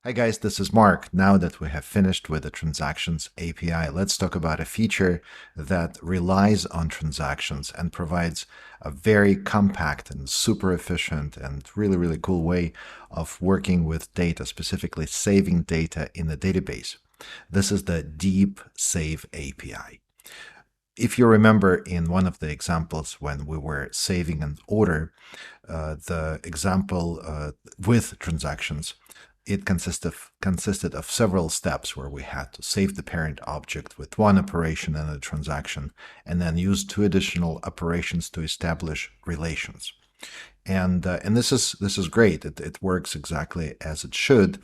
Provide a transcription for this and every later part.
Hi guys, this is Mark. Now that we have finished with the Transactions API, let's talk about a feature that relies on transactions and provides a very compact and super efficient and really cool way of working with data, specifically saving data in the database. This is the Deep Save API. If you remember in one of the examples when we were saving an order, the example with transactions, it consisted of several steps where we had to save the parent object with one operation in a transaction and then use two additional operations to establish relations. And this is great. It works exactly as it should.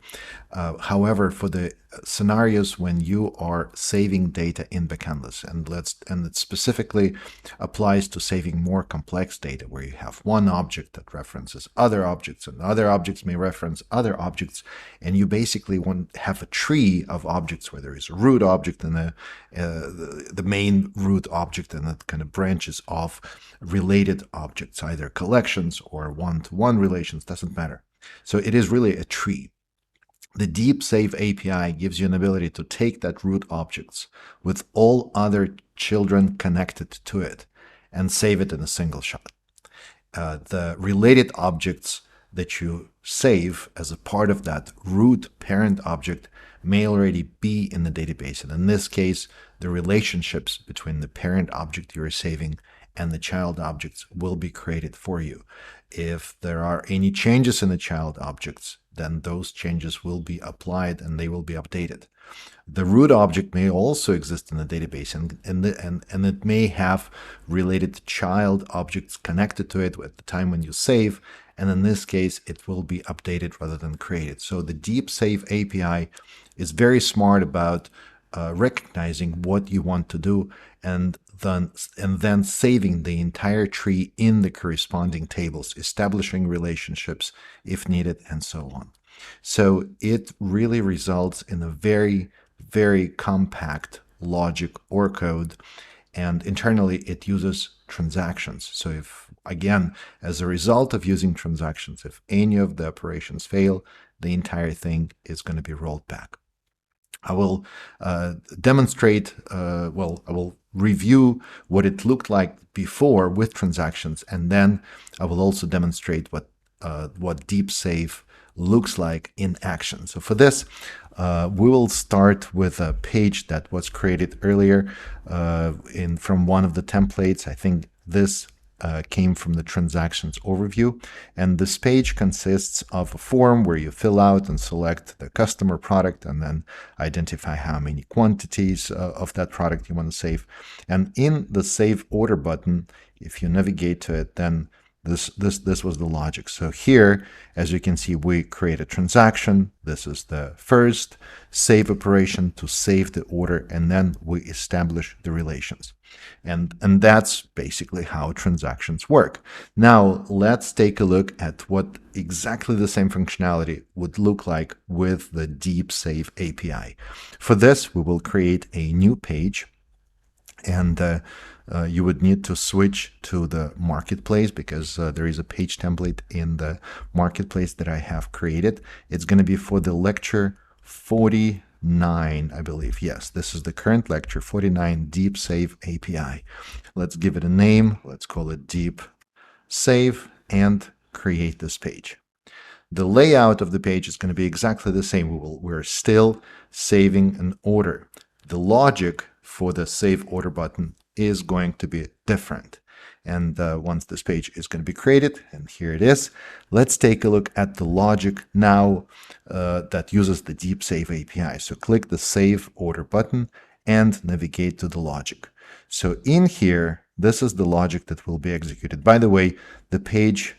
However, for the scenarios when you are saving data in Backendless, and it specifically applies to saving more complex data, where you have one object that references other objects, and other objects may reference other objects, and you basically want to have a tree of objects where there is a root object and the main root object, and it kind of branches off related objects, either collections or one-to-one relations, doesn't matter. So it is really a tree. The Deep Save API gives you an ability to take that root objects with all other children connected to it and save it in a single shot. The related objects that you save as a part of that root parent object may already be in the database. And in this case, the relationships between the parent object you're saving and the child objects will be created for you. If there are any changes in the child objects, then those changes will be applied and they will be updated. The root object may also exist in the database, and it may have related child objects connected to it at the time when you save, and in this case, it will be updated rather than created. So the Deep Save API is very smart about recognizing what you want to do and then saving the entire tree in the corresponding tables, establishing relationships if needed, and so on. So it really results in a very compact logic or code, and internally it uses transactions. So if, again, as a result of using transactions, if any of the operations fail, the entire thing is going to be rolled back. I will demonstrate, I will review what it looked like before with transactions, and then I will also demonstrate what Deep Save looks like in action. So for this, we will start with a page that was created earlier from one of the templates. I think this came from the transactions overview, and this page consists of a form where you fill out and select the customer product and then identify how many quantities of that product you want to save. And in the Save Order button, if you navigate to it, then this was the logic. So here, as you can see, we create a transaction. This is the first save operation to save the order, and then we establish the relations. And that's basically how transactions work. Now, let's take a look at what exactly the same functionality would look like with the Deep Save API. For this, we will create a new page, and you would need to switch to the marketplace because there is a page template in the marketplace that I have created. It's going to be for the lecture 49, I believe. Yes, this is the current lecture 49 Deep Save API. Let's give it a name. Let's call it Deep Save and create this page. The layout of the page is going to be exactly the same. We're still saving an order. The logic for the Save Order button is going to be different. And once this page is going to be created, and here it is, let's take a look at the logic now that uses the Deep Save API. So click the Save Order button and navigate to the logic. So in here, this is the logic that will be executed. By the way, the page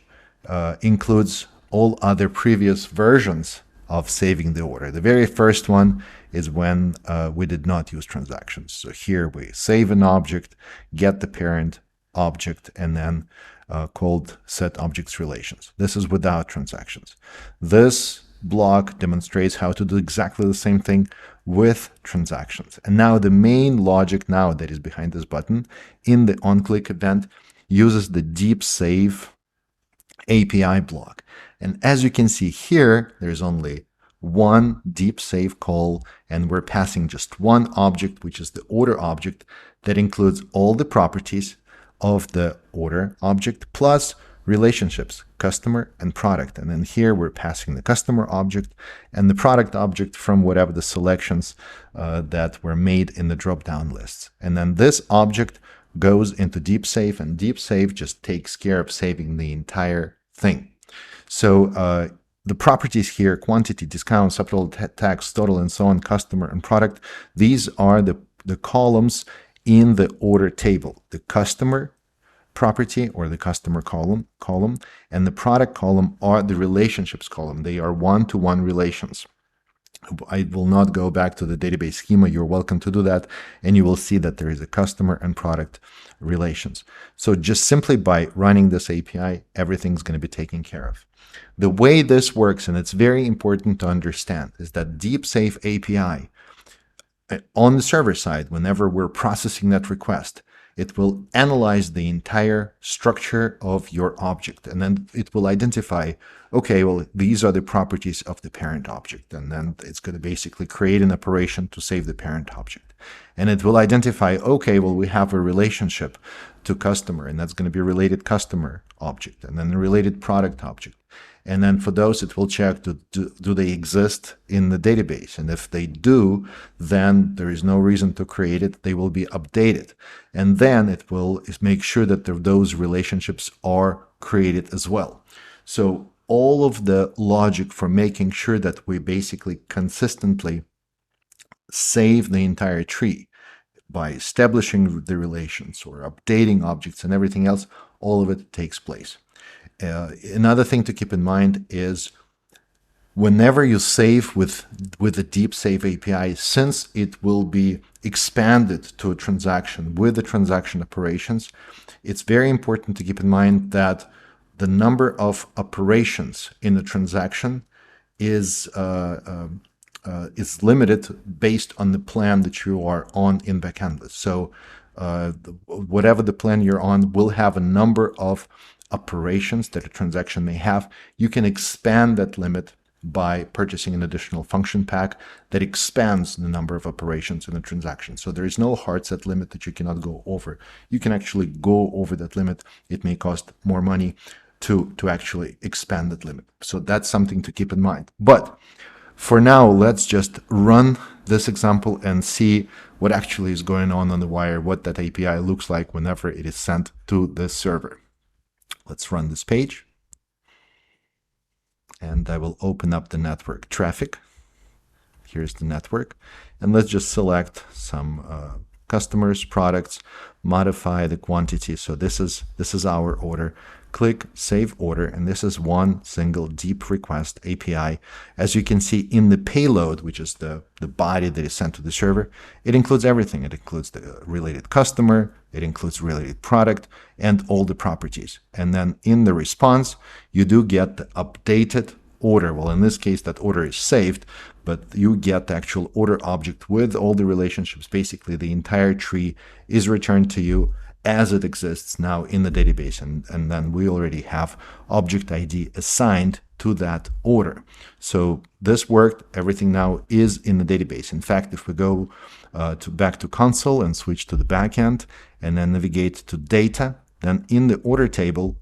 includes all other previous versions of saving the order. The very first one is when we did not use transactions. So here we save an object, get the parent object, and then called set objects relations. This is without transactions. This block demonstrates how to do exactly the same thing with transactions. And now the main logic now that is behind this button in the onClick event uses the Deep Save API block. And as you can see here, there's only one deep save call, and we're passing just one object, which is the order object that includes all the properties of the order object plus relationships, customer and product. And then here we're passing the customer object and the product object from whatever the selections that were made in the drop-down lists. And then this object goes into deep save, and deep save just takes care of saving the entire thing. So the properties here, quantity, discount, subtotal, tax, total, and so on, customer and product, these are the columns in the order table. The customer property or the customer column and the product column are the relationships column. They are one-to-one relations. I will not go back to the database schema. You're welcome to do that, and you will see that there is a customer and product relations. So just simply by running this API, everything's going to be taken care of. The way this works, and it's very important to understand, is that Deep Save API on the server side, whenever we're processing that request, it will analyze the entire structure of your object, and then it will identify, okay, well, these are the properties of the parent object, and then it's going to basically create an operation to save the parent object. And it will identify, okay, well, we have a relationship to customer, and that's going to be a related customer object, and then a related product object. And then for those, it will check, do they exist in the database? And if they do, then there is no reason to create it. They will be updated. And then it will make sure that those relationships are created as well. So all of the logic for making sure that we basically consistently save the entire tree by establishing the relations or updating objects and everything else, all of it takes place. Another thing to keep in mind is whenever you save with the Deep Save API, since it will be expanded to a transaction with the transaction operations, it's very important to keep in mind that the number of operations in the transaction is limited based on the plan that you are on in Backendless. So whatever the plan you're on will have a number of operations that a transaction may have. You can expand that limit by purchasing an additional function pack that expands the number of operations in a transaction. So there is no hard set limit that you cannot go over. You can actually go over that limit. It may cost more money to actually expand that limit. So that's something to keep in mind. But for now, let's just run this example and see what actually is going on the wire, what that API looks like whenever it is sent to the server. Let's run this page, and I will open up the network traffic. Here's the network, and let's just select some customers, products, modify the quantity. So this is our order. Click Save Order, and this is one single deep request API. As you can see in the payload, which is the body that is sent to the server, it includes everything. It includes the related customer, it includes related product, and all the properties. And then in the response, you do get the updated order. Well, in this case, that order is saved, but you get the actual order object with all the relationships. Basically, the entire tree is returned to you as it exists now in the database, and then we already have object ID assigned to that order. So this worked. Everything now is in the database. In fact, if we go back to console and switch to the backend and then navigate to data, then in the order table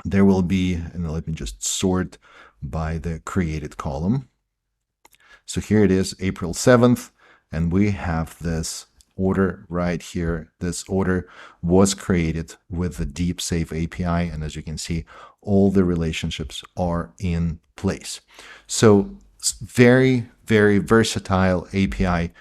there will be, and let me just sort by the created column. So here it is, April 7th, and we have this order right here. This order was created with the Deep Save API, and as you can see, all the relationships are in place. So very, very versatile API,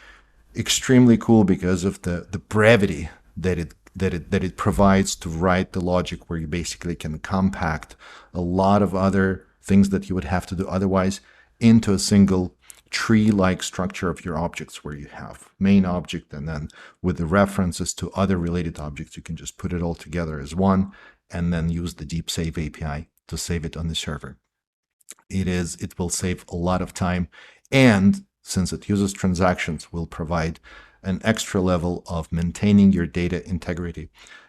extremely cool because of the brevity that it provides to write the logic, where you basically can compact a lot of other things that you would have to do otherwise into a single tree-like structure of your objects, where you have main object, and then with the references to other related objects, you can just put it all together as one and then use the Deep Save API to save it on the server. It will save a lot of time, and since it uses transactions, will provide an extra level of maintaining your data integrity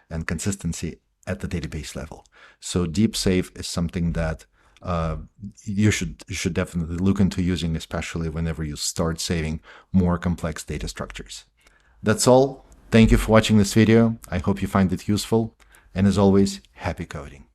and consistency at the database level. So Deep Save is something that you should definitely look into using, especially whenever you start saving more complex data structures. That's all. Thank you for watching this video. I hope you find it useful. And as always, happy coding.